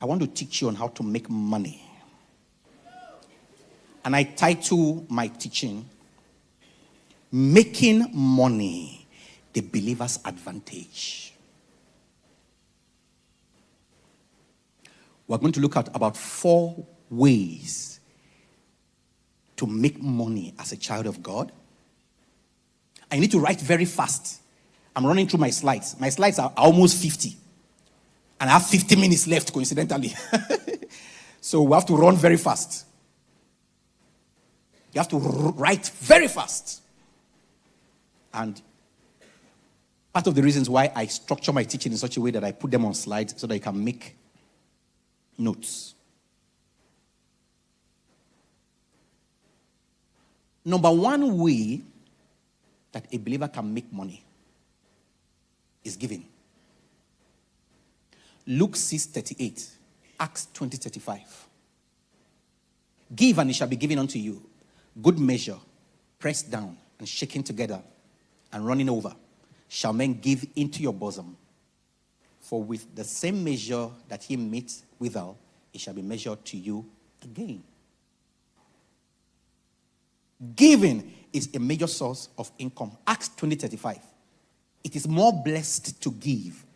I want to teach you on how to make money. And I title my teaching, Making Money, the Believer's Advantage. We're going to look at about 4 ways to make money as a child of God. I need to write very fast. I'm running through my slides. My slides are almost 50. And I have 50 minutes left, coincidentally. So we have to run very fast. You have to write very fast. And part of the reasons why I structure my teaching in such a way that I put them on slides so that you can make notes. Number 1 way that a believer can make money is giving. Luke 6:38, Acts 20:35. Give and it shall be given unto you. Good measure, pressed down and shaken together and running over, shall men give into your bosom. For with the same measure that he meets withal, it shall be measured to you again. Giving is a major source of income. Acts 20:35. It is more blessed to give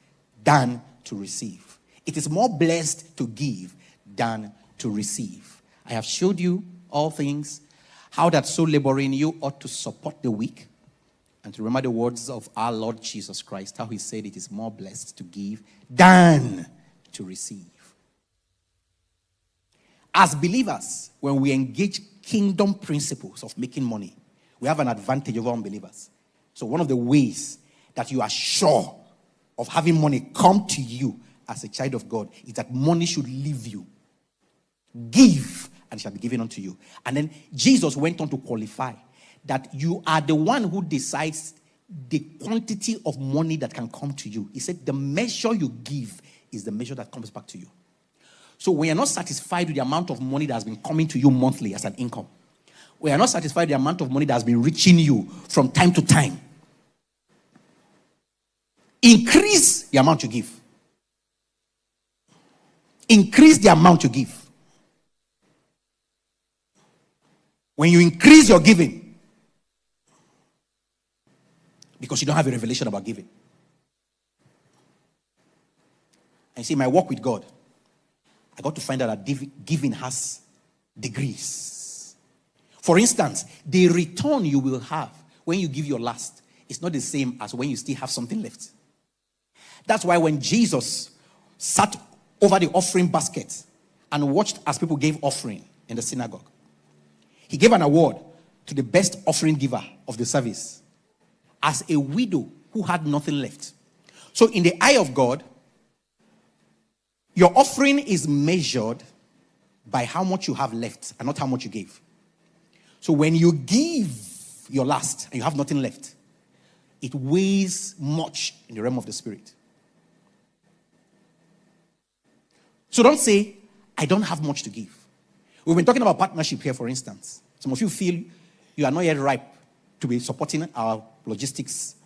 than to receive. It is more blessed to give than to receive. I have showed you all things, how that so laboring you ought to support the weak, and to remember the words of our Lord Jesus Christ, how he said it is more blessed to give than to receive. As believers, when we engage kingdom principles of making money, we have an advantage over unbelievers. So one of the ways that you are sure of having money come to you as a child of God is that money should leave you. Give and it shall be given unto you. And then Jesus went on to qualify that you are the one who decides the quantity of money that can come to you. He said the measure you give is the measure that comes back to you. So we are not satisfied with the amount of money that has been coming to you monthly as an income. We are not satisfied with the amount of money that has been reaching you from time to time. Increase the amount you give. Increase the amount you give. When you increase your giving, because you don't have a revelation about giving. And you see, my work with God, I got to find out that giving has degrees. For instance, the return you will have when you give your last is not the same as when you still have something left. That's why when Jesus sat over the offering basket and watched as people gave offering in the synagogue, he gave an award to the best offering giver of the service as a widow who had nothing left. So in the eye of God, your offering is measured by how much you have left and not how much you gave. So when you give your last and you have nothing left, it weighs much in the realm of the spirit. So don't say, I don't have much to give. We've been talking about partnership here, for instance. Some of you feel you are not yet ripe to be supporting our logistics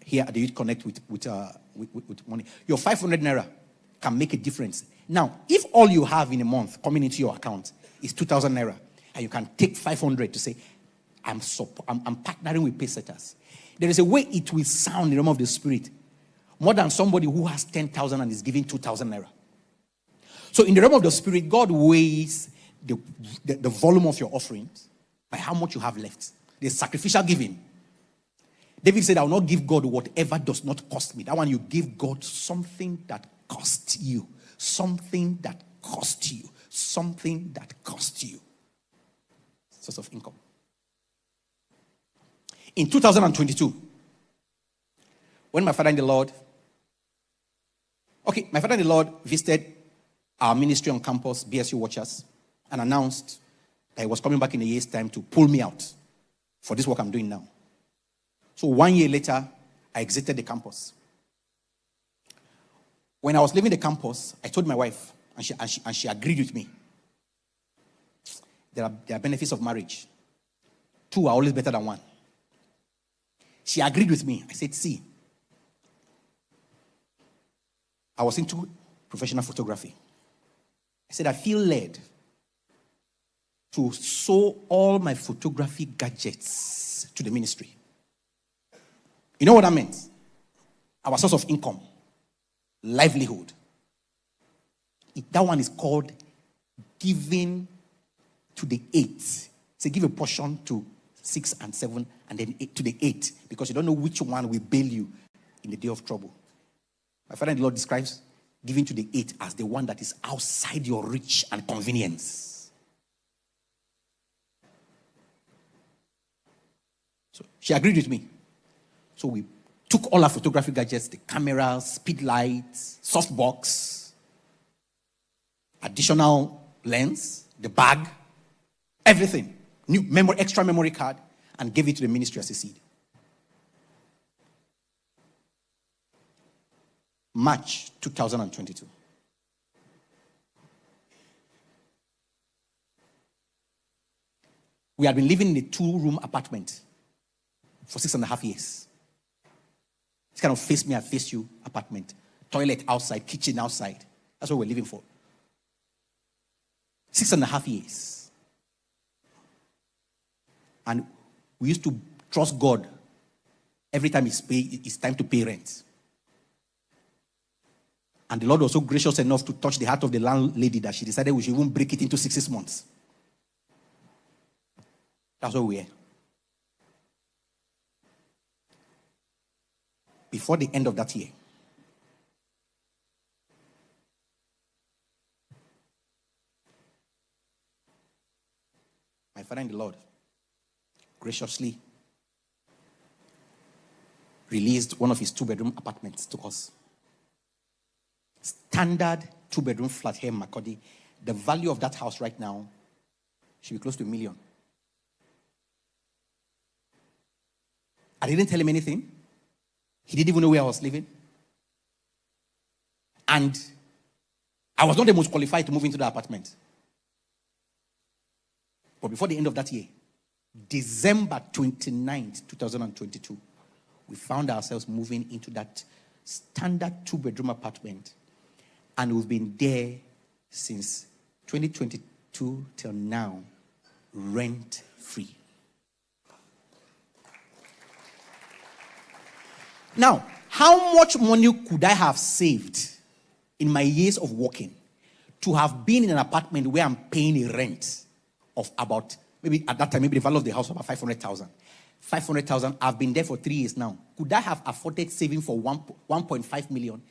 here at the Youth Connect with money. Your 500 naira can make a difference. Now, if all you have in a month coming into your account is 2,000 naira, and you can take 500 to say, I'm partnering with paysetters, there is a way it will sound in the realm of the spirit more than somebody who has 10,000 and is giving 2,000 naira. So in the realm of the spirit, God weighs the volume of your offerings by how much you have left. The sacrificial giving. David said, I will not give God whatever does not cost me. That one, you give God something that costs you. Something that costs you. Something that costs you. Source of income. In 2022, when my father in the Lord visited our ministry on campus, BSU Watchers, and announced that he was coming back in a year's time to pull me out for this work I'm doing now. So 1 year later, I exited the campus. When I was leaving the campus, I told my wife, and she agreed with me. There are benefits of marriage. 2 are always better than 1. She agreed with me. I said, see, I was into professional photography. I said, I feel led to sow all my photography gadgets to the ministry. You know what that meant? Our source of income, livelihood. That one is called giving to the 8. So give a portion to 6 and 7 and then 8 to the 8, because you don't know which one will bail you in the day of trouble. My Father in the Lord describes giving to the 8 as the one that is outside your reach and convenience. So she agreed with me. So we took all our photography gadgets, the cameras, speed lights, softbox, additional lens, the bag, everything, new memory, extra memory card, and gave it to the ministry as a seed. March 2022. We had been living in a 2-room apartment for 6.5 years. It's kind of face me, I face you apartment. Toilet outside, kitchen outside. That's what we're living for. 6.5 years. And we used to trust God every time it's time to pay rent. And the Lord was so gracious enough to touch the heart of the landlady that she decided we should even break it into 6 months. That's what we are. Before the end of that year, my Father in the Lord graciously released one of his 2-bedroom apartments to us. Standard 2-bedroom flat here in Makurdi. The value of that house right now should be close to $1 million. I didn't tell him anything. He didn't even know where I was living. And I was not the most qualified to move into the apartment. But before the end of that year, December 29th, 2022, we found ourselves moving into that standard 2-bedroom apartment. And we've been there since 2022 till now, rent-free. Now, how much money could I have saved in my years of working to have been in an apartment where I'm paying a rent of about, maybe at that time, maybe the value of the house was about 500,000. 500,000, I've been there for 3 years now. Could I have afforded saving for 1.5 million?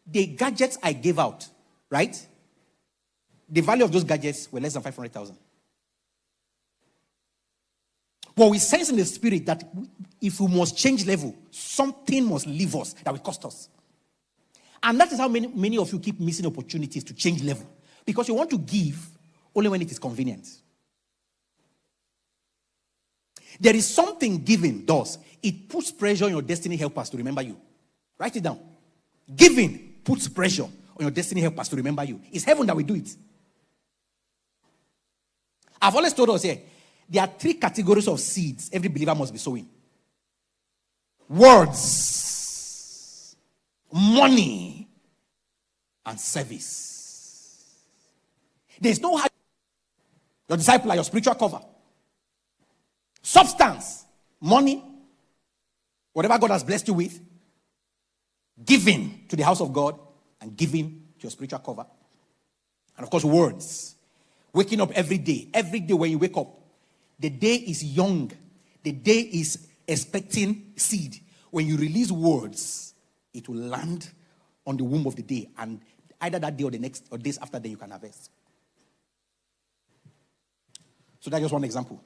The gadgets I gave out, right? The value of those gadgets were less than 500,000. But we sense in the spirit that if we must change level, something must leave us that will cost us. And that is how many of you keep missing opportunities to change level. Because you want to give only when it is convenient. There is something giving does. It puts pressure on your destiny helpers to remember you. Write it down. Giving puts pressure on your destiny helpers to remember you. It's heaven that will do it. I've always told us here, there are 3 categories of seeds every believer must be sowing. Words, money, and service. There's no high. Your disciple, your spiritual cover. Substance, money, whatever God has blessed you with, giving to the house of God, and giving to your spiritual cover. And of course, words. Waking up every day when you wake up, the day is young. The day is expecting seed. When you release words, it will land on the womb of the day. And either that day or the next or days after that you can harvest. So that's just one example.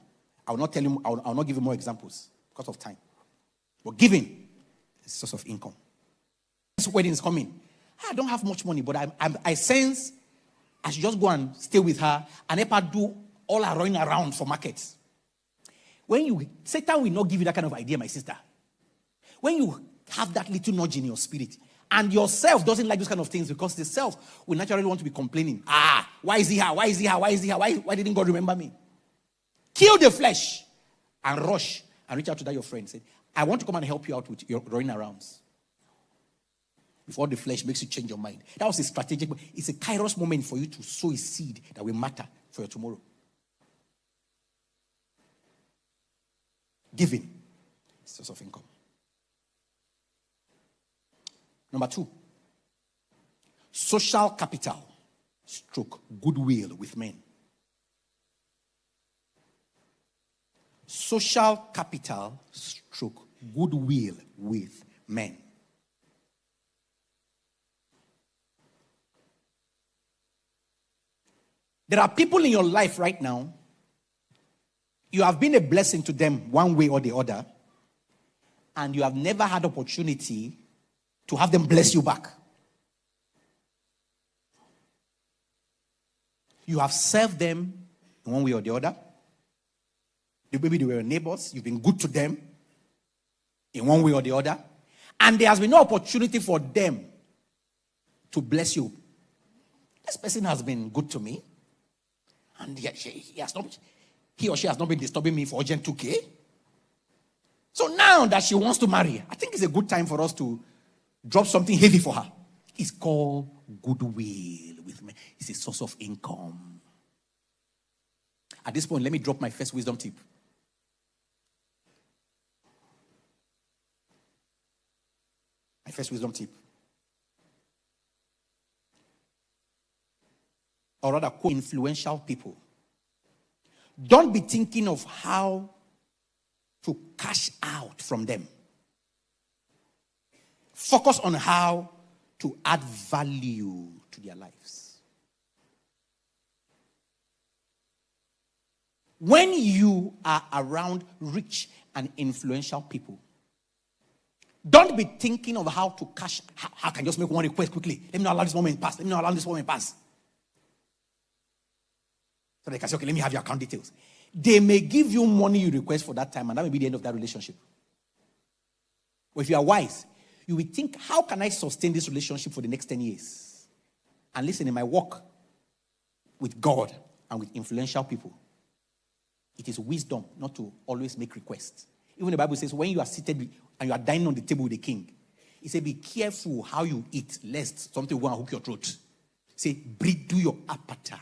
I will not tell you, I will not give you more examples because of time. But giving is a source of income. This wedding is coming. I don't have much money, but I sense I should just go and stay with her and help her do all her running around for markets. Satan will not give you that kind of idea, my sister. When you have that little nudge in your spirit, and yourself doesn't like those kind of things because the self will naturally want to be complaining. Why is he here? Why is he here? Why is he here? Why didn't God remember me? Kill the flesh and rush and reach out to that your friend. Say, I want to come and help you out with your running arounds. before the flesh makes you change your mind. That was a strategic, it's a kairos moment for you to sow a seed that will matter for your tomorrow. Giving, source of income. Number 2, social capital, stroke goodwill with men. Social capital, stroke goodwill with men. There are people in your life right now, you have been a blessing to them one way or the other, and you have never had opportunity to have them bless you back. You have served them in one way or the other. Maybe they were your neighbors. You've been good to them in one way or the other. And there has been no opportunity for them to bless you. This person has been good to me. And he or she has not been disturbing me for urgent 2K. So now that she wants to marry, I think it's a good time for us to drop something heavy for her. It's called goodwill with me. It's a source of income. At this point, let me drop my first wisdom tip. My first wisdom tip. Or rather, influential people. Don't be thinking of how to cash out from them. Focus on how to add value to their lives. When you are around rich and influential people, don't be thinking of how to cash. How can I just make one request quickly? Let me not allow this moment pass. Let me not allow this moment pass. So they can say, okay, let me have your account details. They may give you money you request for that time, and that may be the end of that relationship. But if you are wise, you will think, how can I sustain this relationship for the next 10 years? And listen, in my work with God and with influential people, it is wisdom not to always make requests. Even the Bible says, when you are seated and you are dining on the table with the king, it says, be careful how you eat, lest something will go and hook your throat. Say, bridle your appetite.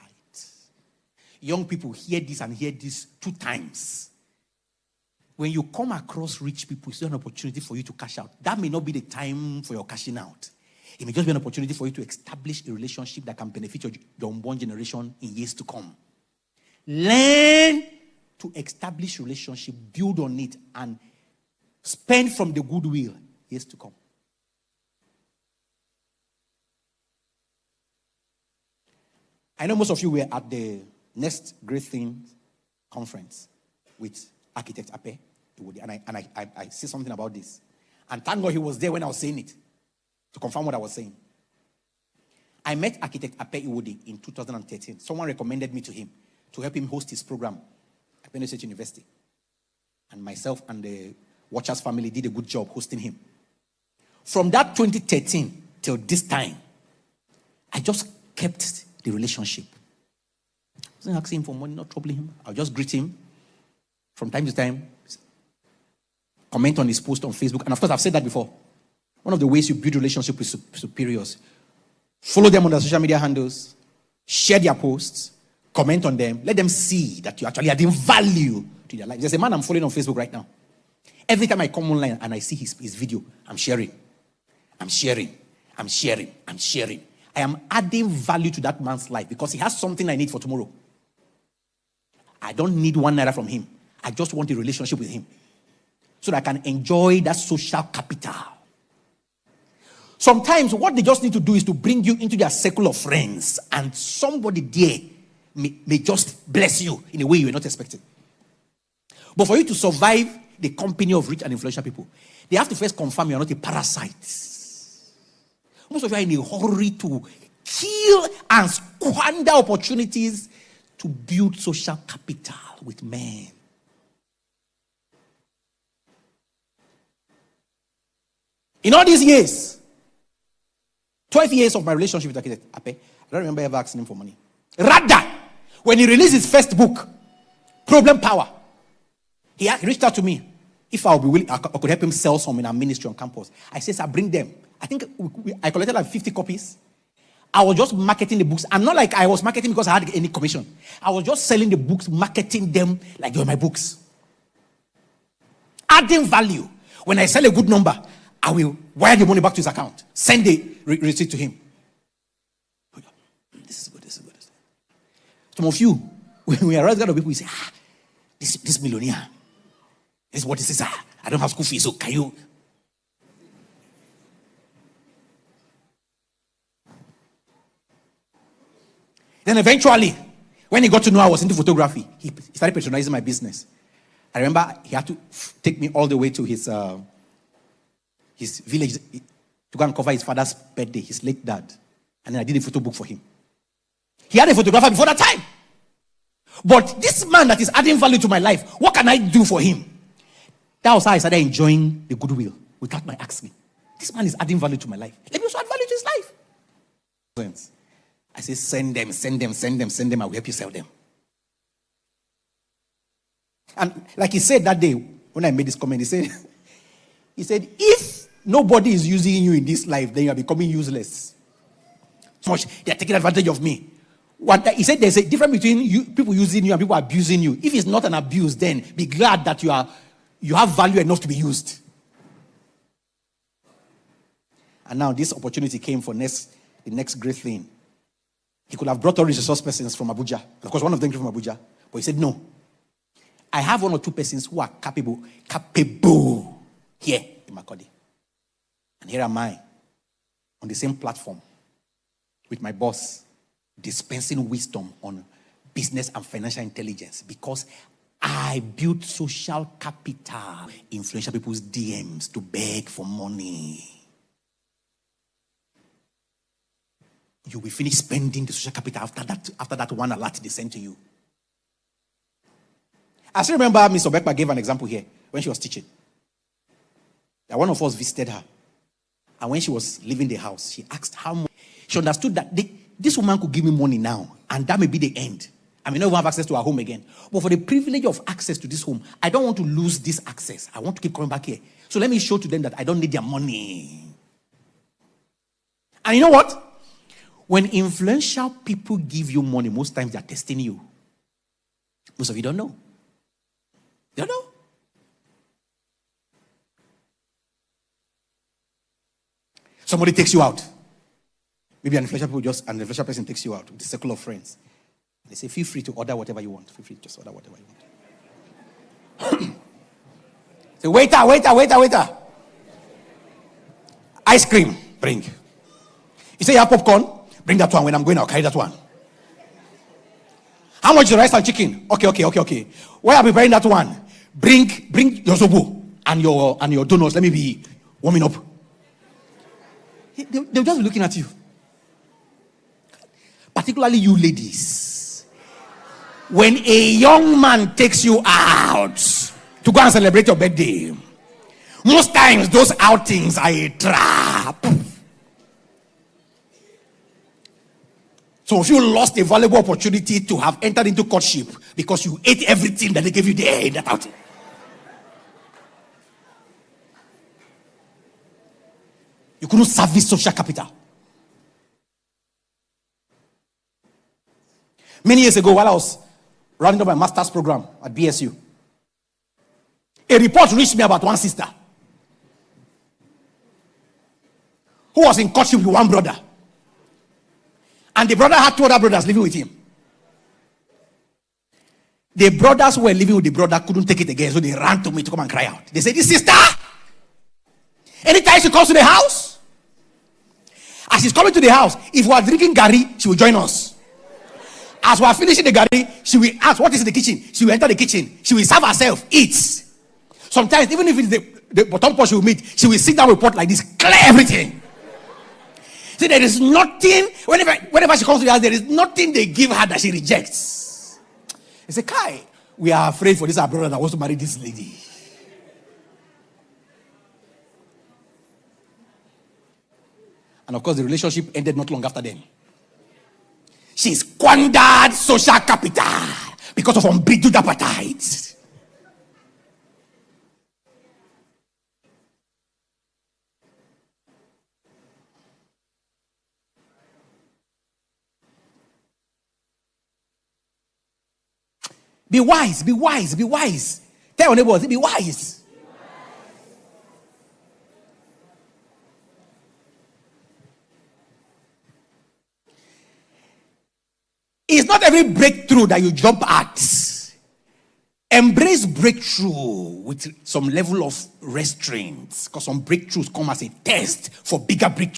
Young people hear this and hear this 2 times. When you come across rich people, it's an opportunity for you to cash out. That may not be the time for your cashing out. It may just be an opportunity for you to establish a relationship that can benefit your unborn generation in years to come. Learn to establish relationship, build on it, and spend from the goodwill years to come. I know most of you were at the Next Great Things conference with Architect Ape, and I see something about this. And thank God he was there when I was saying it, to confirm what I was saying. I met Architect Ape Iwodi in 2013. Someone recommended me to him to help him host his program at Penn State University. And myself and the Watchers family did a good job hosting him. From that 2013 till this time, I just kept the relationship. I wasn't asking him for money, not troubling him. I'll just greet him from time to time, comment on his post on Facebook. And of course, I've said that before. One of the ways you build relationship with superiors, follow them on their social media handles, share their posts, comment on them, let them see that you actually adding value to their life. There's a man I'm following on Facebook right now. Every time I come online and I see his video, I'm sharing. I am adding value to that man's life because he has something I need for tomorrow. I don't need 1 naira from him. I just want a relationship with him so that I can enjoy that social capital. Sometimes what they just need to do is to bring you into their circle of friends, and somebody there may just bless you in a way you were not expecting. But for you to survive the company of rich and influential people, they have to first confirm you are not a parasite. Most of you are in a hurry to kill and squander opportunities to build social capital with men. In all these years, 12 years of my relationship with Architect Ape, I don't remember ever asking him for money. Rather, when he released his first book, Problem Power, he reached out to me if I would be willing, I could help him sell some in our ministry on campus. I said, sir, bring them. I think I collected like 50 copies. I was just marketing the books. I'm not like I was marketing because I had any commission. I was just selling the books, marketing them like they were my books. Adding value. When I sell a good number, I will wire the money back to his account. Send the receipt to him. This is good, this is good. Some of you, when we are around kind of people, we say, this millionaire, this is what this is. I don't have school fees, so can you? Then eventually, when he got to know I was into photography, he started patronizing my business. I remember he had to take me all the way to his village to go and cover his father's birthday, his late dad. And then I did a photo book for him. He had a photographer before that time. But this man that is adding value to my life, what can I do for him? That was how I started enjoying the goodwill without my asking. This man is adding value to my life. Let me also add value to his life. I say, send them. I will help you sell them. And like he said that day, when I made this comment, he said, if nobody is using you in this life, then you are becoming useless. So much, they are taking advantage of me. He said there's a difference between people using you and people abusing you. If it's not an abuse, then be glad that you have value enough to be used. And now this opportunity came for the next great thing. He could have brought all resource persons from Abuja. Of course, one of them came from Abuja. But he said, no. I have one or two persons who are capable here in Makurdi. And here am I on the same platform with my boss dispensing wisdom on business and financial intelligence because I built social capital, influential people's DMs to beg for money. You will finish spending the social capital after that one alert they sent to you. I still remember Miss Obekpa gave an example here when she was teaching. That one of us visited her. And when she was leaving the house, she asked how much. She understood that this woman could give me money now, and that may be the end. I may not even have access to her home again. But for the privilege of access to this home, I don't want to lose this access. I want to keep coming back here. So let me show to them that I don't need their money. And you know what? When influential people give you money, most times they are testing you. Most of you don't know. You don't know. Somebody takes you out. Maybe an influential person takes you out with a circle of friends. They say, feel free to order whatever you want. Feel free to just order whatever you want. Say, waiter. Ice cream, bring. You say you have popcorn? Bring that one. When I'm going, I'll carry that one. How much is the rice and chicken? Okay. While I'm preparing that one, bring your zobo and your donuts. Let me be warming up. They'll just be looking at you. Particularly you ladies. When a young man takes you out to go and celebrate your birthday, most times those outings are a trap. So if you lost a valuable opportunity to have entered into courtship because you ate everything that they gave you there in that outing. You couldn't service social capital. Many years ago, while I was running up my master's program at BSU, a report reached me about one sister who was in courtship with one brother. And the brother had two other brothers living with him. The brothers who were living with the brother couldn't take it again, so they ran to me to come and cry out. They said, this sister, anytime she comes to the house, as she's coming to the house, if we are drinking Gary, she will join us. As we are finishing the Gary, she will ask, what is in the kitchen? She will enter the kitchen. She will serve herself, eat. Sometimes, even if it's the bottom pot she will meet, she will sit down with a pot like this, clear everything. See, there is nothing, whenever she comes to the house, there is nothing they give her that she rejects. They say, Kai, we are afraid for this our brother that wants to marry this lady. And of course, the relationship ended not long after then. She squandered social capital because of unbridled appetite. Be wise, be wise, be wise. Tell your neighbors, be wise. It's not every breakthrough that you jump at. Embrace breakthrough with some level of restraint, because some breakthroughs come as a test for bigger breakthroughs.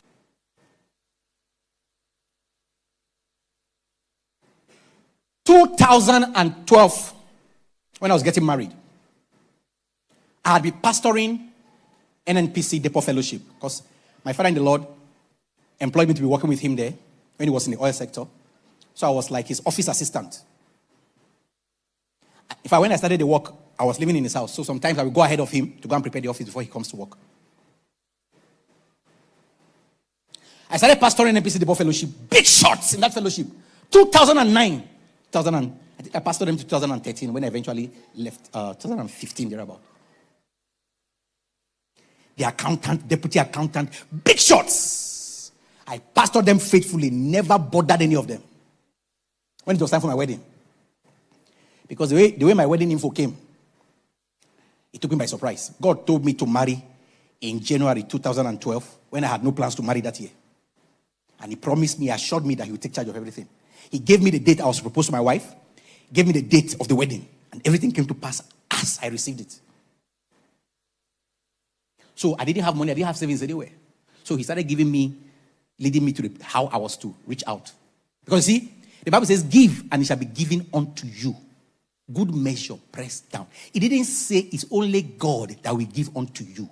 2012, when I was getting married, I had been pastoring NNPC Depot Fellowship because my father in the Lord employed me to be working with him there when he was in the oil sector. So I was like his office assistant. When I started the work, I was living in his house. So sometimes I would go ahead of him to go and prepare the office before he comes to work. I started pastoring NPC Depot Fellowship. Big shots in that fellowship. 2009. I think I pastored them to 2013 when I eventually left, 2015 thereabout. The accountant, deputy accountant, big shots. I pastored them faithfully, never bothered any of them. When it was time for my wedding. Because the way my wedding info came, it took me by surprise. God told me to marry in January 2012 when I had no plans to marry that year. And he promised me, assured me that he would take charge of everything. He gave me the date I was proposed to my wife, gave me the date of the wedding, and everything came to pass as I received it. So I didn't have money, I didn't have savings anywhere. So he started leading me to how I was to reach out. Because you see, the Bible says, give and it shall be given unto you. Good measure, pressed down. It didn't say it's only God that will give unto you.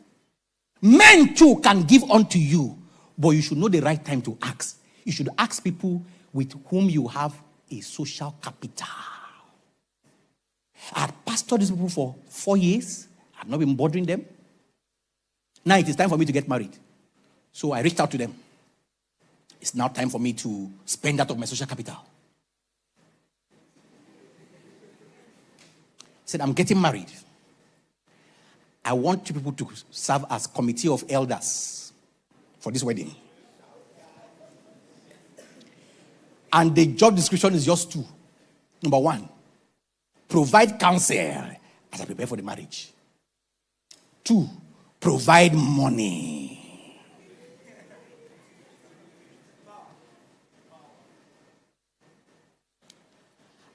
Men too can give unto you, but you should know the right time to ask. You should ask people with whom you have a social capital. I had pastored these people for 4 years. I had not been bothering them. Now it is time for me to get married. So I reached out to them. It's now time for me to spend out of my social capital. I said, I'm getting married. I want you people to serve as committee of elders for this wedding. And the job description is just two. Number one, provide counsel as I prepare for the marriage. 2, provide money.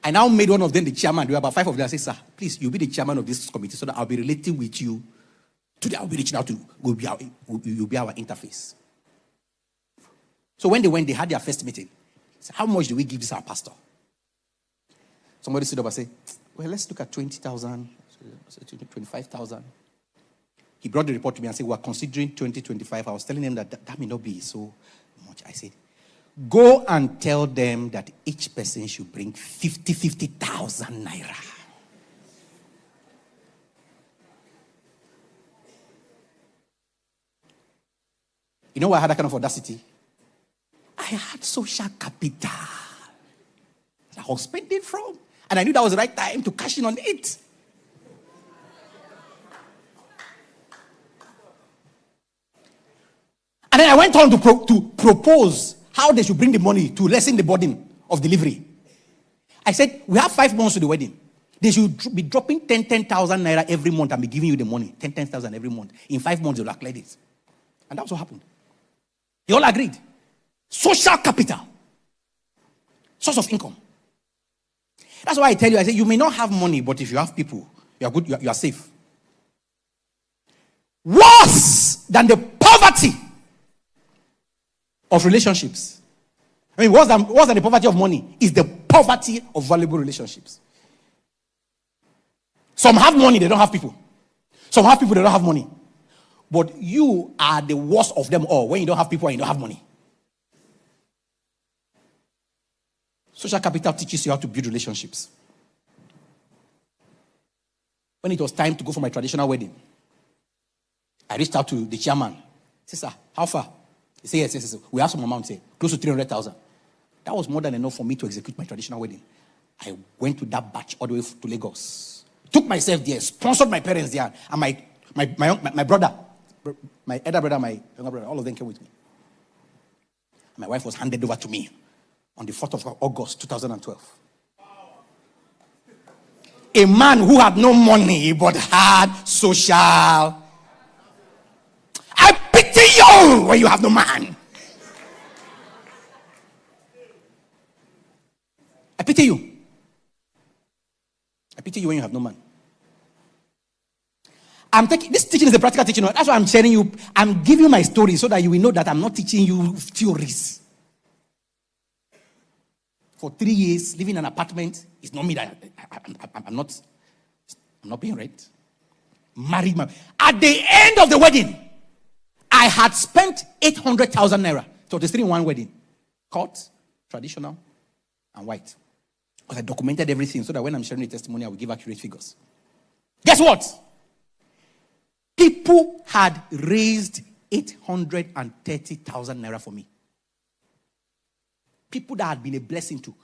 I now made one of them the chairman. There were about 5 of them. I said, sir, please, you'll be the chairman of this committee so that I'll be relating with you. Today I'll be reaching out to you. You'll be our interface. So when they went, they had their first meeting. Said, how much do we give this our pastor? Somebody stood up and said, well, let's look at 20,000, 25,000. He brought the report to me and said, we're considering 2025. I was telling him that may not be so much. I said, go and tell them that each person should bring 50,000 naira. You know why I had that kind of audacity? I had social capital that I was spending from. And I knew that was the right time to cash in on it. And then I went on to propose how they should bring the money to lessen the burden of delivery. I said, we have 5 months to the wedding. They should be dropping 10,000 naira every month and be giving you the money. 10,000 every month. In 5 months, they'll calculate it. And that's what happened. They all agreed. Social capital. Source of income. That's why I tell you, I say, you may not have money, but if you have people, you are good, you are safe. Worse than the poverty of relationships. I mean, worse than the poverty of money is the poverty of valuable relationships. Some have money, they don't have people. Some have people, they don't have money. But you are the worst of them all when you don't have people and you don't have money. Social capital teaches you how to build relationships. When it was time to go for my traditional wedding, I reached out to the chairman. I said, sir, how far? He said, yes. We have some amount, say, close to 300,000. That was more than enough for me to execute my traditional wedding. I went to that batch all the way to Lagos. Took myself there, sponsored my parents there, and my brother, my elder brother, my younger brother, all of them came with me. My wife was handed over to me on the 4th of August, 2012. a man who had no money but had social. I pity you when you have no man. I pity you. I pity you when you have no man. I'm taking this teaching is a practical teaching. That's why I'm sharing you. I'm giving you my story so that you will know that I'm not teaching you theories. For 3 years, living in an apartment, it's not me that I'm not paying rent. Married man. At the end of the wedding, I had spent 800,000 naira. So there's 3 in one wedding. Court, traditional, and white. Because I documented everything so that when I'm sharing the testimony, I will give accurate figures. Guess what? People had raised 830,000 naira for me. People that had been a blessing to.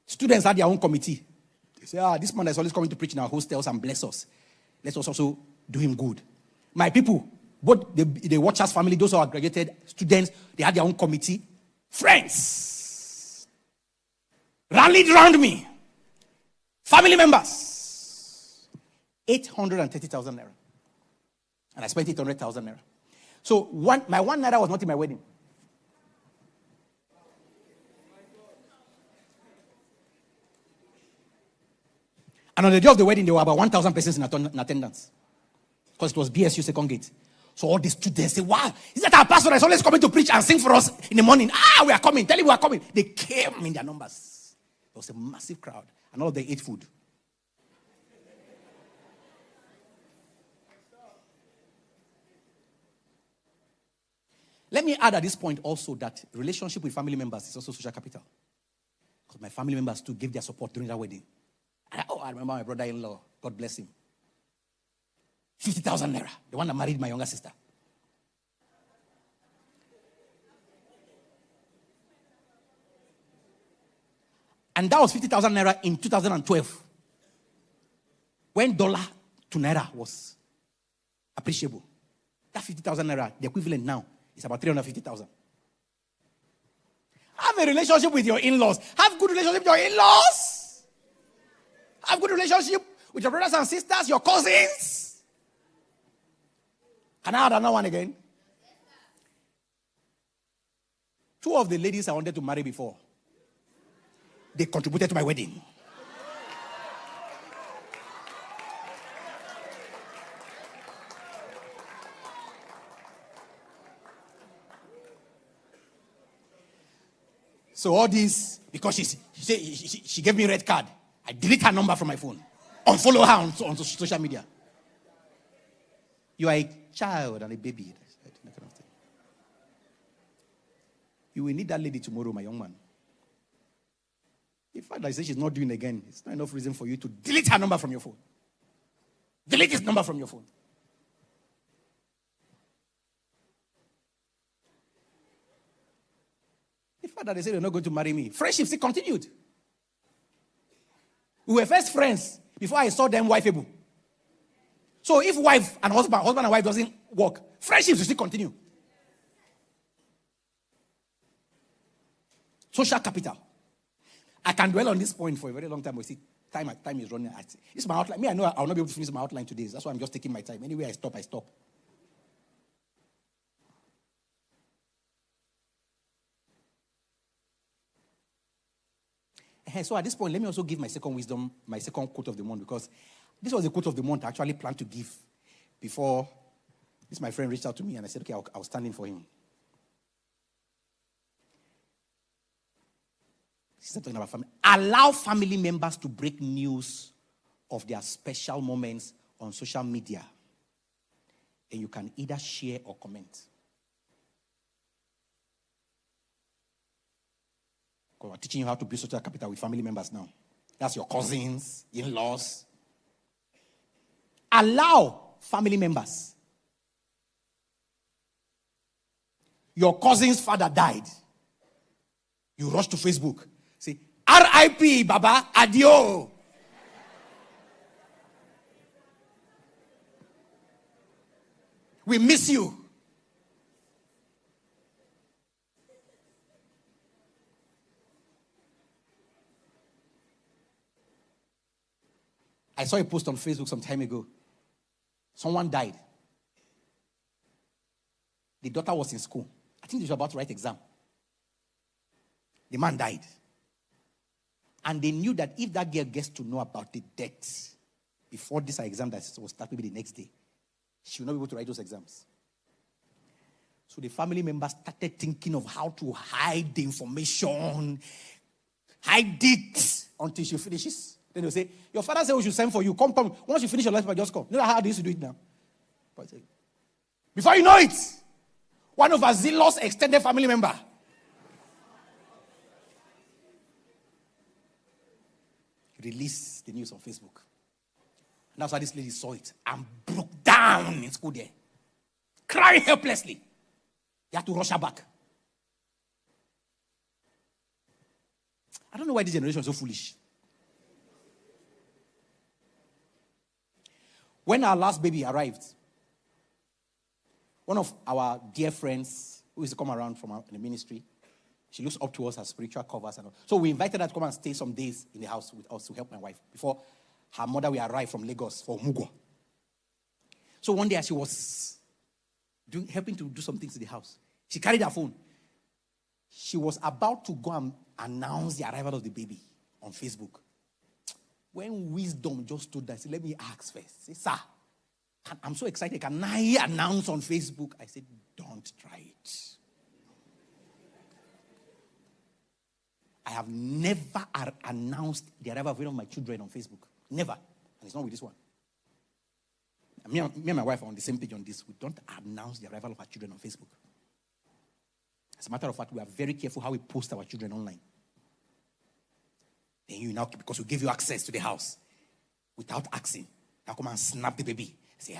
Students had their own committee. They say, this man is always coming to preach in our hostels and bless us. Let's also do him good. My people, both the Watchers family, those who are graduated students, they had their own committee. Friends rallied around me. Family members. 830,000 naira. And I spent 800,000 naira. So my 1 naira was not in my wedding. And on the day of the wedding, there were about 1,000 persons in attendance. Because it was BSU second gate. So all the students say, wow, is that our pastor that's always coming to preach and sing for us in the morning? We are coming. Tell him we are coming. They came in their numbers. It was a massive crowd. And all they ate food. Let me add at this point also that relationship with family members is also social capital. Because my family members too gave their support during that wedding. I remember my brother-in-law, God bless him. 50,000 naira, the one that married my younger sister. And that was 50,000 naira in 2012. When dollar to naira was appreciable. That 50,000 naira, the equivalent now, is about 350,000. Have a relationship with your in-laws. Have good relationship with your in-laws. Have good relationship with your brothers and sisters, your cousins. Can I add another one again? 2 of the ladies I wanted to marry before, they contributed to my wedding. So all this, because she gave me a red card, I delete her number from my phone. Unfollow her on social media. You are a child and a baby. That kind of thing. You will need that lady tomorrow, my young man. In fact, I say she's not doing again. It's not enough reason for you to delete her number from your phone. Delete his number from your phone. In fact, they said they're not going to marry me. Friendship still continued. We were first friends before I saw them wifeable. So if wife and husband and wife doesn't work, friendships will still continue. Social capital. I can dwell on this point for a very long time. We see time is running. This is my outline. Me, I know I'll not be able to finish my outline today. That's why I'm just taking my time. Anyway, I stop. So at this point, let me also give my second wisdom, my second quote of the month, because this was the quote of the month I actually planned to give before my friend reached out to me, and I said, okay, I'll stand in for him. She's talking about family. Allow family members to break news of their special moments on social media, and you can either share or comment. We're teaching you how to build social capital with family members now. That's your cousins, in-laws. Allow family members. Your cousin's father died. You rush to Facebook. Say, R.I.P. Baba, adio. We miss you. I saw a post on Facebook some time ago. Someone died. The daughter was in school. I think they were about to write exam. The man died. And they knew that if that girl gets to know about the death before this exam that will start maybe the next day, she will not be able to write those exams. So the family members started thinking of how to hide the information, hide it until she finishes. Then they'll say, your father said we should send for you. Come. Once you finish your life, just come. You know how they used to do it now? Before you know it, one of our zealous extended family member released the news on Facebook. And that's why this lady saw it and broke down in school there, crying helplessly. You had to rush her back. I don't know why this generation is so foolish. When our last baby arrived, one of our dear friends who used to come around from the ministry, she looks up to us as spiritual covers. And all. So we invited her to come and stay some days in the house with us to help my wife before her mother will arrive from Lagos for Mugo. So one day as she was helping to do some things in the house, she carried her phone. She was about to go and announce the arrival of the baby on Facebook. When wisdom just stood there, I said, let me ask first. Say, sir, I'm so excited. Can I announce on Facebook? I said, don't try it. I have never announced the arrival of one of my children on Facebook. Never. And it's not with this one. Me and my wife are on the same page on this. We don't announce the arrival of our children on Facebook. As a matter of fact, we are very careful how we post our children online. Then you now, because we give you access to the house without asking, now come and snap the baby. Say,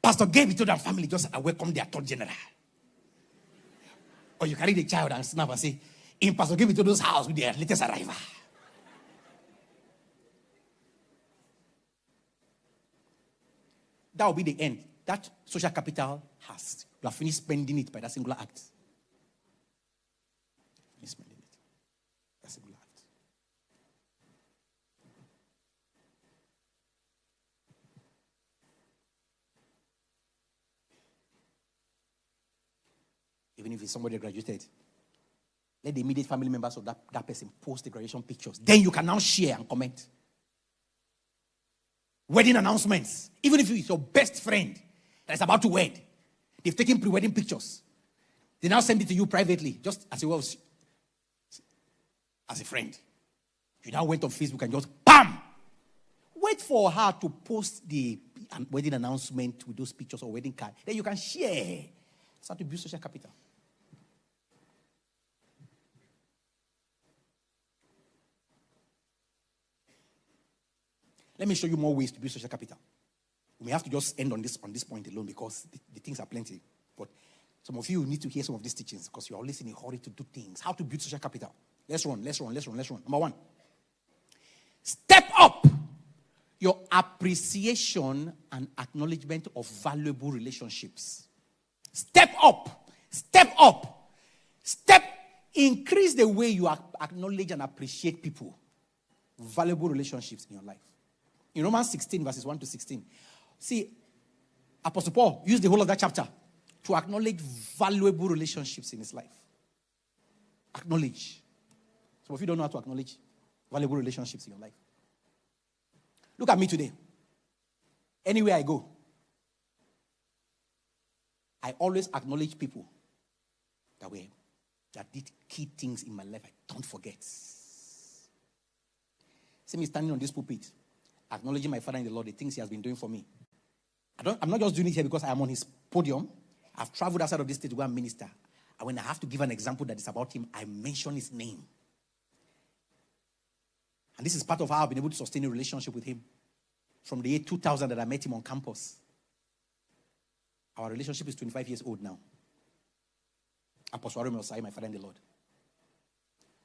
Pastor Gabe, Itodo and family just welcome their third general. Or you carry the child and snap and say, in Pastor Gabe Itodo's house with their latest arrival. That will be the end. That social capital you have finished spending it by that singular act. Finished spending it. That singular act. Even if it's somebody that graduated, let the immediate family members of that person post the graduation pictures. Then you can now share and comment. Wedding announcements. Even if it's your best friend that is about to wed, they've taken pre-wedding pictures. They now send it to you privately, just as it was as a friend. You now went on Facebook and just BAM! Wait for her to post the wedding announcement with those pictures or wedding card. Then you can share. That's how to build social capital. Let me show you more ways to build social capital. We may have to just end on this point alone because the things are plenty. But some of you need to hear some of these teachings because you're always in a hurry to do things. How to build social capital. Let's run. Number one. Step up your appreciation and acknowledgement of valuable relationships. Step up. Increase the way you acknowledge and appreciate people. Valuable relationships in your life. In Romans 16, verses 1 to 16. See, Apostle Paul used the whole of that chapter to acknowledge valuable relationships in his life. Acknowledge. Some of you don't know how to acknowledge valuable relationships in your life. Look at me today. Anywhere I go, I always acknowledge people that did key things in my life I don't forget. See me standing on this pulpit, acknowledging my Father in the Lord, the things he has been doing for me. I'm not just doing it here because I am on his podium. I've traveled outside of this state to go and minister. And when I have to give an example that is about him, I mention his name. And this is part of how I've been able to sustain a relationship with him. From the year 2000 that I met him on campus. Our relationship is 25 years old now. Apostle Arome Osai, my Father in the Lord.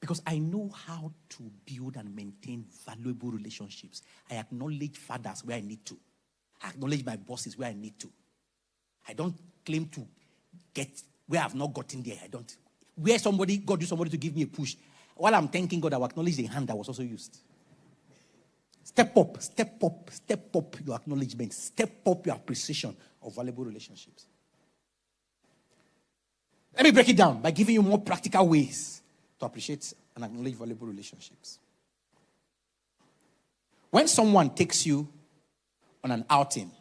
Because I know how to build and maintain valuable relationships. I acknowledge fathers where I need to. I acknowledge my bosses where I need to. I don't claim to get where I've not gotten there. I don't. Where God used somebody to give me a push. While I'm thanking God, I will acknowledge the hand that was also used. Step up, step up, step up your acknowledgement. Step up your appreciation of valuable relationships. Let me break it down by giving you more practical ways to appreciate and acknowledge valuable relationships. When someone takes you on an outing,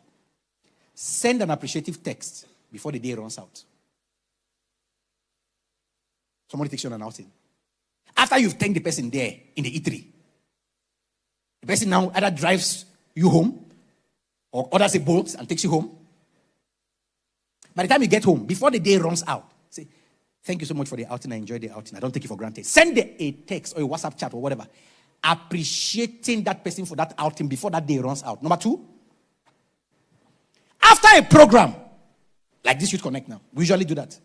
send an appreciative text before the day runs out. Somebody takes you on an outing. After you've thanked the person there in the eatery, the person now either drives you home or orders a boat and takes you home. By the time you get home, before the day runs out, say, thank you so much for the outing. I enjoyed the outing. I don't take it for granted. Send a text or a WhatsApp chat or whatever, appreciating that person for that outing before that day runs out. Number 2, after a program, like this Youth Connect now, we usually do that.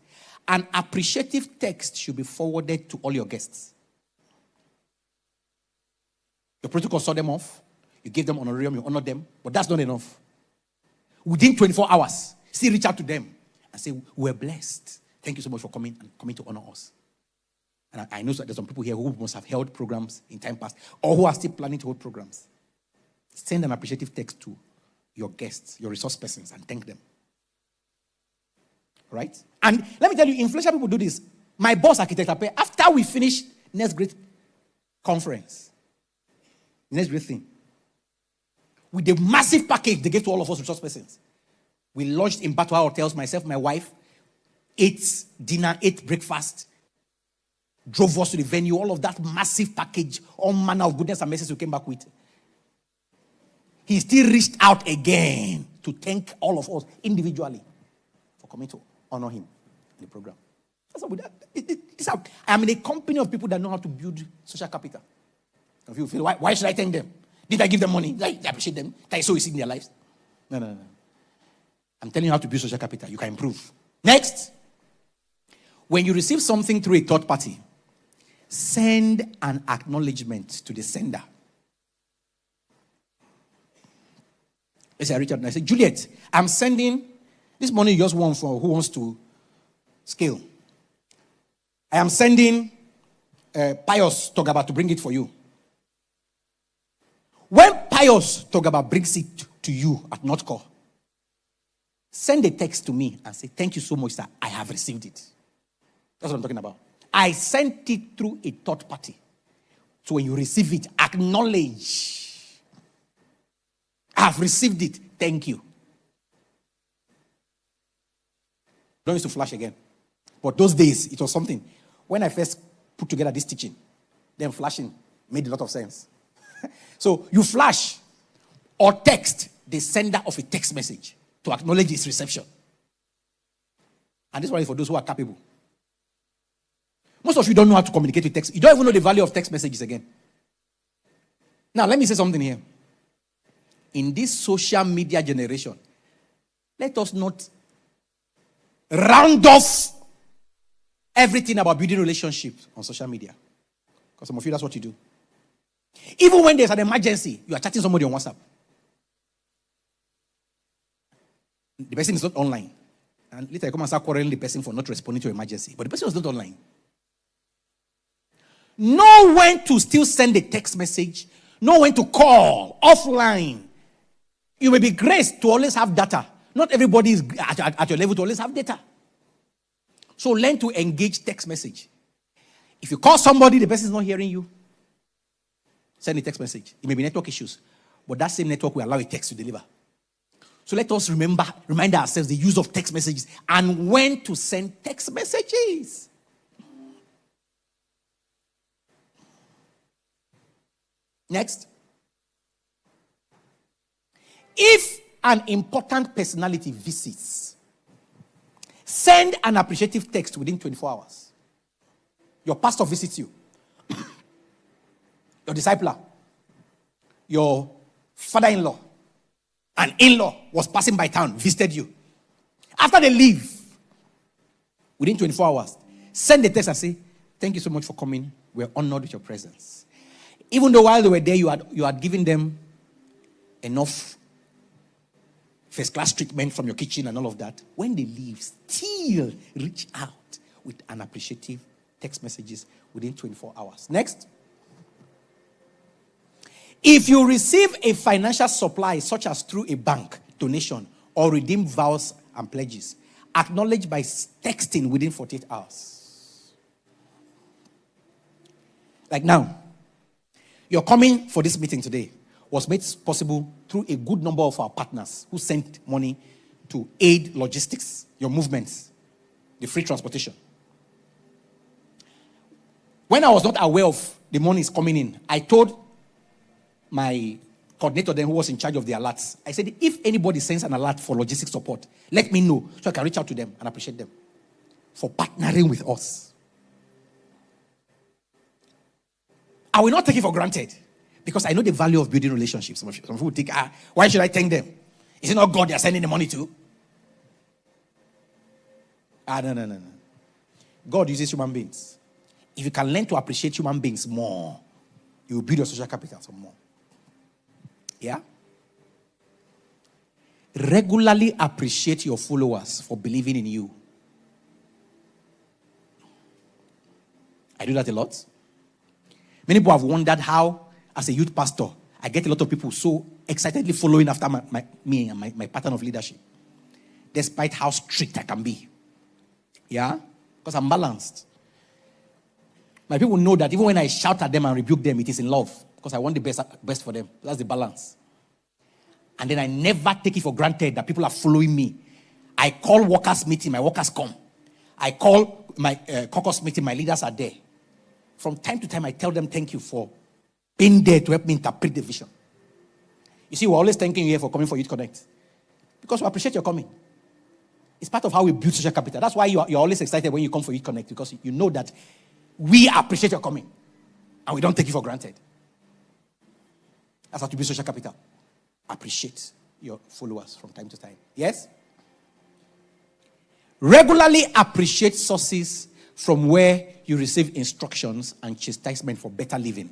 An appreciative text should be forwarded to all your guests. Your protocol saw them off. You gave them honorarium, you honor them. But that's not enough. Within 24 hours, still reach out to them and say, we're blessed. Thank you so much for coming to honor us. And I know that there's some people here who must have held programs in time past or who are still planning to hold programs. Send an appreciative text to your guests, your resource persons, and thank them. Right? And let me tell you, influential people do this. My boss, Architect Ape, after we finish next great conference, next great thing, with the massive package they gave to all of us resource persons, we lodged in Batwa hotels, myself, my wife, ate dinner, ate breakfast, drove us to the venue, all of that massive package, all manner of goodness and messages we came back with. He still reached out again to thank all of us individually for coming to honor him in the program. That's how we do. I am in a company of people that know how to build social capital. If you feel, why should I thank them? Did I give them money? Did I appreciate them? Did I sow a seed in their lives? No. I'm telling you how to build social capital. You can improve. Next. When you receive something through a third party, send an acknowledgement to the sender. Let's say Richard and I say, Juliet, I'm sending this money you just won for who wants to scale. I am sending Pius Togaba to bring it for you. When Pius Togaba brings it to you at Notco, send a text to me and say, thank you so much, sir. I have received it. That's what I'm talking about. I sent it through a third party. So when you receive it, acknowledge. I have received it. Thank you. Don't use to flash again. But those days, it was something. When I first put together this teaching, then flashing made a lot of sense. So you flash or text the sender of a text message to acknowledge its reception. And this one is for those who are capable. Most of you don't know how to communicate with text. You don't even know the value of text messages again. Now, let me say something here. In this social media generation, let us not round off everything about building relationships on social media. Because some of you, that's what you do. Even when there's an emergency, you are chatting somebody on WhatsApp. The person is not online. And later you come and start quarreling the person for not responding to an emergency. But the person was not online. Know when to still send a text message. Know when to call offline. You may be graced to always have data. Not everybody is at your level to always have data. So learn to engage text message. If you call somebody, the person is not hearing you, send a text message. It may be network issues, but that same network will allow a text to deliver. So let us remind ourselves the use of text messages and when to send text messages. Next. If an important personality visits, send an appreciative text within 24 hours. Your pastor visits you. Your discipler. Your father-in-law. An in-law was passing by town, visited you. After they leave, within 24 hours, send a text and say, thank you so much for coming. We're honored with your presence. Even though while they were there, you had given them enough first-class treatment from your kitchen and all of that. When they leave, still reach out with an appreciative text messages within 24 hours. Next. If you receive a financial supply, such as through a bank donation or redeem vows and pledges, acknowledge by texting within 48 hours. Like now, your coming for this meeting today was made possible through a good number of our partners who sent money to aid logistics, your movements, the free transportation. When I was not aware of the money is coming in, I told my coordinator then, who was in charge of the alerts, I said, if anybody sends an alert for logistics support, let me know so I can reach out to them and appreciate them for partnering with us. I will not take it for granted because I know the value of building relationships. Some people think, why should I thank them? Is it not God they are sending the money to? No. God uses human beings. If you can learn to appreciate human beings more, you will build your social capital some more. Yeah? Regularly appreciate your followers for believing in you. I do that a lot. Many people have wondered how, as a youth pastor, I get a lot of people so excitedly following after me and my pattern of leadership, despite how strict I can be. Yeah? Because I'm balanced. My people know that even when I shout at them and rebuke them, it is in love. Because I want the best for them. That's the balance. And then I never take it for granted that people are following me. I call workers meeting, my workers come. I call my caucus meeting, my leaders are there. From time to time, I tell them thank you for being there to help me interpret the vision. You see, we're always thanking you here for coming for Youth Connect. Because we appreciate your coming. It's part of how we build social capital. That's why you're always excited when you come for Youth Connect, because you know that we appreciate your coming. And we don't take it for granted. That's how to build social capital. Appreciate your followers from time to time. Yes? Regularly appreciate sources from where you receive instructions and chastisement for better living.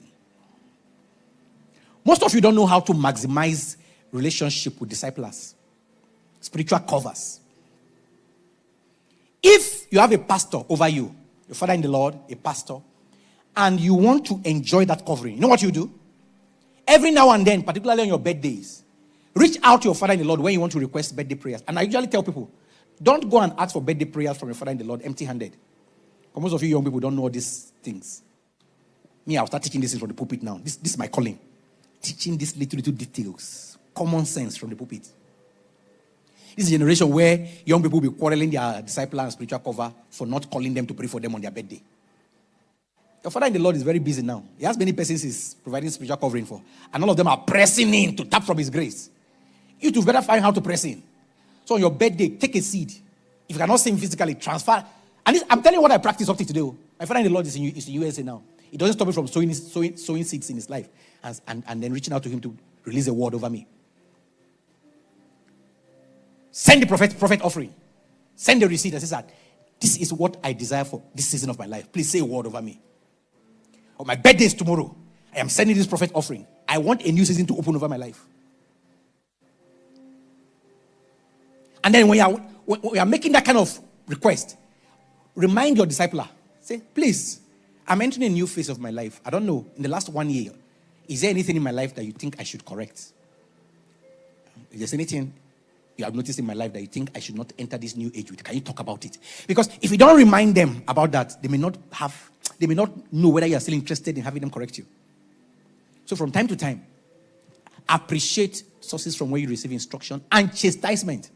Most of you don't know how to maximize relationship with disciples, spiritual covers. If you have a pastor over you, your father in the Lord, a pastor, and you want to enjoy that covering, you know what you do? Every now and then, particularly on your birthdays, reach out to your father in the Lord when you want to request birthday prayers. And I usually tell people, don't go and ask for birthday prayers from your father in the Lord empty-handed. Because most of you young people don't know these things. Me, I'll start teaching this from the pulpit now. This is my calling. Teaching these little details. Common sense from the pulpit. This is a generation where young people will be quarreling their disciple and spiritual cover for not calling them to pray for them on their birthday. Your father in the Lord is very busy now. He has many persons he's providing spiritual covering for. And all of them are pressing in to tap from his grace. You two better find how to press in. So on your birthday, take a seed. If you cannot sing physically, transfer. And this, I'm telling you what I practice up to today. My father in the Lord is in USA now. It doesn't stop me from sowing seeds in his life and then reaching out to him to release a word over me. Send the prophet offering. Send the receipt and say that this is what I desire for this season of my life. Please say a word over me. Or my birthday is tomorrow. I am sending this prophet offering. I want a new season to open over my life. And then when you are making that kind of request, remind your discipler. Say, please, I'm entering a new phase of my life. I don't know, in the last 1 year, is there anything in my life that you think I should correct? If there's anything you have noticed in my life that you think I should not enter this new age with, can you talk about it? Because if you don't remind them about that, they may not know whether you are still interested in having them correct you. So from time to time, appreciate sources from where you receive instruction and chastisement.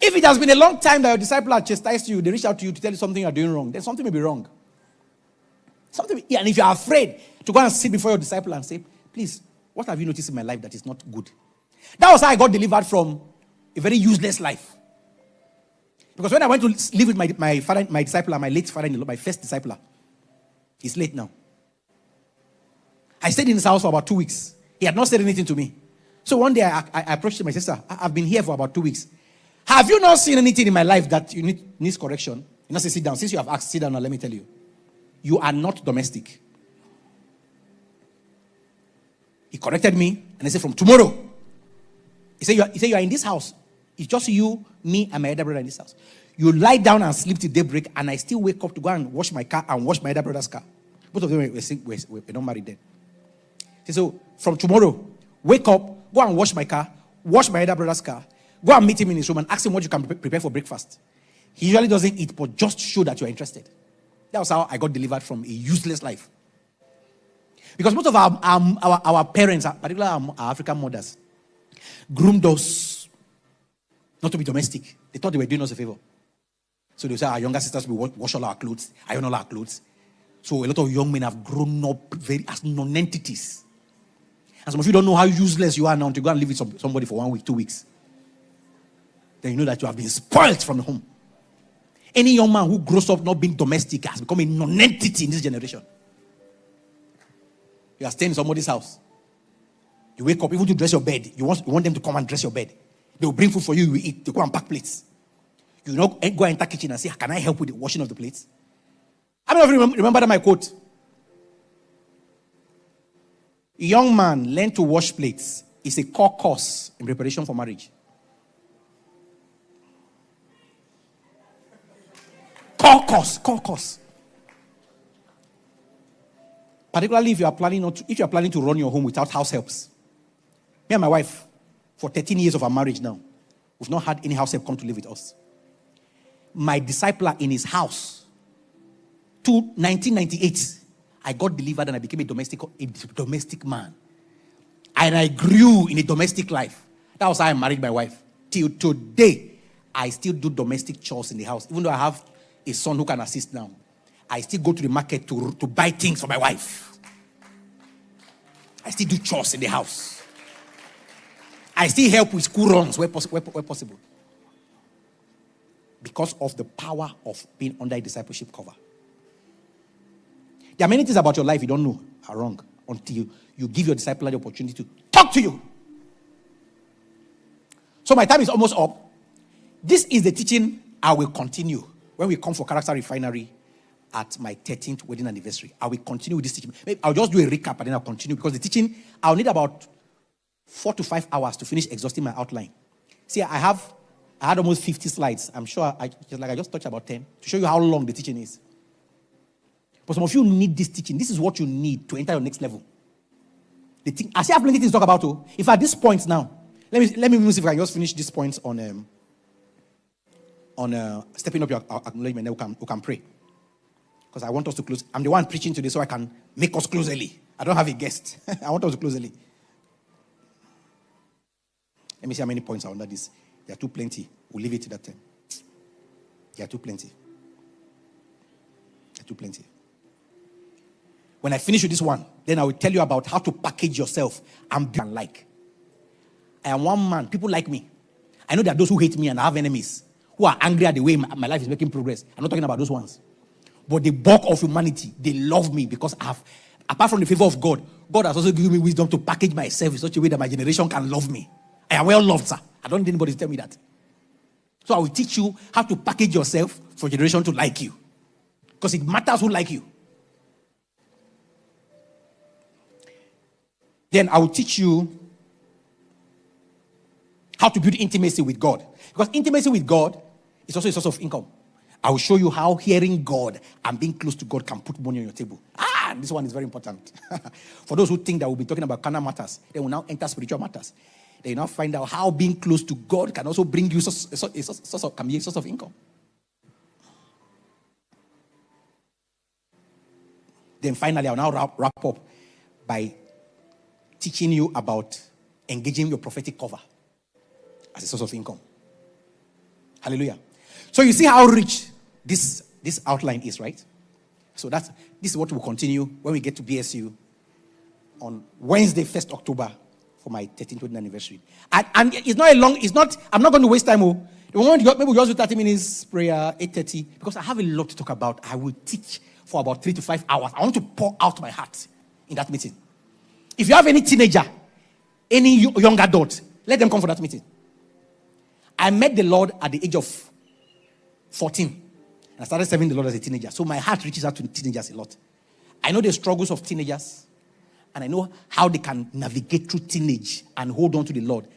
If it has been a long time that your disciple has chastised you, they reach out to you to tell you something you are doing wrong, then something may be wrong. And if you are afraid to go and sit before your disciple and say, please, what have you noticed in my life that is not good? That was how I got delivered from a very useless life. Because when I went to live with my disciple, my late father-in-law, my first disciple, he's late now. I stayed in his house for about 2 weeks. He had not said anything to me. So one day I approached him. I said, sir, I've been here for about 2 weeks. Have you not seen anything in my life that you needs correction? You not say, sit down. Since you have asked, sit down now, let me tell you. You are not domestic. He corrected me and he said, from tomorrow. He said, you are in this house. It's just you, me, and my other brother in this house. You lie down and sleep till daybreak, and I still wake up to go and wash my car and wash my other brother's car. Both of them were not married then. So from tomorrow, wake up, go and wash my car, wash my other brother's car, go and meet him in his room and ask him what you can prepare for breakfast. He usually doesn't eat, but just show that you're interested. That was how I got delivered from a useless life. Because most of our parents, particularly our African mothers, groomed us not to be domestic. They thought they were doing us a favor. So they say our younger sisters will wash all our clothes, iron all our clothes. So a lot of young men have grown up as non-entities. And some of you don't know how useless you are now to go and live with somebody for 1 week, 2 weeks. Then you know that you have been spoiled from the home. Any young man who grows up not being domestic has become a non-entity in this generation. You are staying in somebody's house. You wake up, even to dress your bed. You want them to come and dress your bed. They will bring food for you, you will eat. They go and pack plates. You not go enter the kitchen and say, can I help with the washing of the plates? How many of you remember my quote? A young man learn to wash plates is a core course in preparation for marriage. Core course. Particularly if you are planning to run your home without house helps. Me and my wife, for 13 years of our marriage now, we've not had any house help come to live with us. My discipler in his house, to 1998, I got delivered and I became a domestic man. And I grew in a domestic life. That was how I married my wife. Till today, I still do domestic chores in the house. Even though I have a son who can assist now, I still go to the market to buy things for my wife. I still do chores in the house. I still help with school runs where possible. Because of the power of being under a discipleship cover. There are many things about your life you don't know are wrong until you give your discipler the opportunity to talk to you. So my time is almost up. This is the teaching I will continue when we come for Character Refinery at my 13th wedding anniversary. I will continue with this teaching. Maybe I'll just do a recap and then I'll continue because the teaching, I'll need about 4 to 5 hours to finish exhausting my outline. See, I had almost 50 slides. I'm sure I just touched about 10 to show you how long the teaching is. But some of you need this teaching. This is what you need to enter your next level. I say I have plenty things to talk about. Too. If at this point now, let me see if I can just finish these points on stepping up your acknowledgement. Then we can pray. Because I want us to close. I'm the one preaching today, so I can make us close early. I don't have a guest. I want us to close early. Let me see how many points are under this. There are too plenty. We'll leave it to that time. There are too plenty. There are too plenty. When I finish with this one, then I will tell you about how to package yourself and be like. I am one man. People like me. I know there are those who hate me and I have enemies who are angry at the way my life is making progress. I'm not talking about those ones. But the bulk of humanity, they love me because apart from the favor of God, God has also given me wisdom to package myself in such a way that my generation can love me. I am well loved, sir. I don't need anybody to tell me that. So I will teach you how to package yourself for a generation to like you. Because it matters who like you. Then I will teach you how to build intimacy with God. Because intimacy with God is also a source of income. I will show you how hearing God and being close to God can put money on your table. This one is very important. For those who think that we'll be talking about carnal matters, they will now enter spiritual matters. They now find out how being close to God can also bring you a source of income. Then finally, I'll now wrap up by teaching you about engaging your prophetic cover as a source of income. Hallelujah. So you see how rich this outline is, right? So this is what we'll continue when we get to BSU on Wednesday, 1st October for my 13th wedding anniversary. And I'm not going to waste time. Maybe we'll just do 30 minutes prayer, 8:30, because I have a lot to talk about. I will teach for about 3 to 5 hours. I want to pour out my heart in that meeting. If you have any teenager, any young adult, let them come for that meeting. I met the Lord at the age of 14. And I started serving the Lord as a teenager. So my heart reaches out to teenagers a lot. I know the struggles of teenagers. And I know how they can navigate through teenage and hold on to the Lord.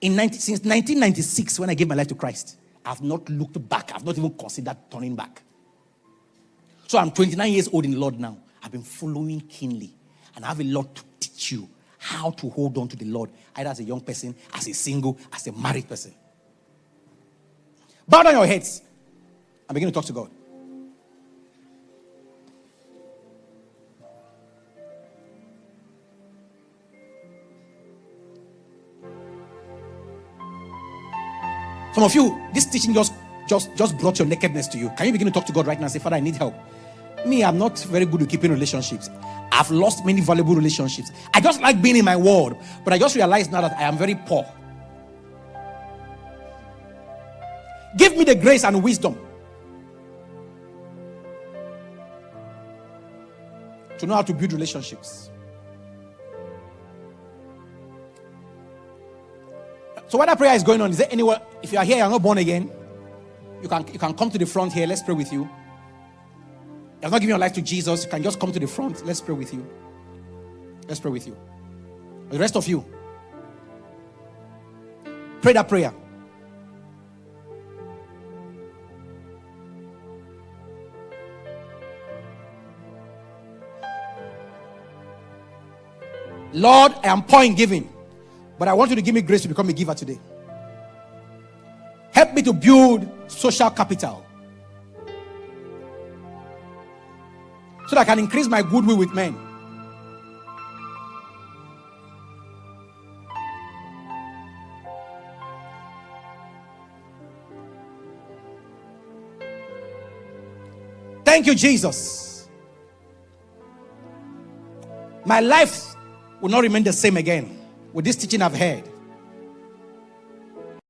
Since 1996, when I gave my life to Christ, I've not looked back. I've not even considered turning back. So I'm 29 years old in the Lord now. I've been following keenly. And I have a lot to teach you how to hold on to the Lord, either as a young person, as a single, as a married person. Bow down your heads and begin to talk to God. Some of you, this teaching just brought your nakedness to you. Can you begin to talk to God right now and say, Father, I need help? Me, I'm not very good at keeping relationships. I've lost many valuable relationships. I just like being in my world, but I just realized now that I am very poor. Give me the grace and wisdom to know how to build relationships. So while that prayer is going on, is there anyone, if you are here, you're not born again, you can come to the front here. Let's pray with you. You have not given your life to Jesus, you can just come to the front. Let's pray with you. Let's pray with you. The rest of you, pray that prayer. Lord, I am poor in giving, but I want you to give me grace to become a giver today. Help me to build social capital so that I can increase my goodwill with men. Thank you, Jesus. My life will not remain the same again with this teaching I've heard.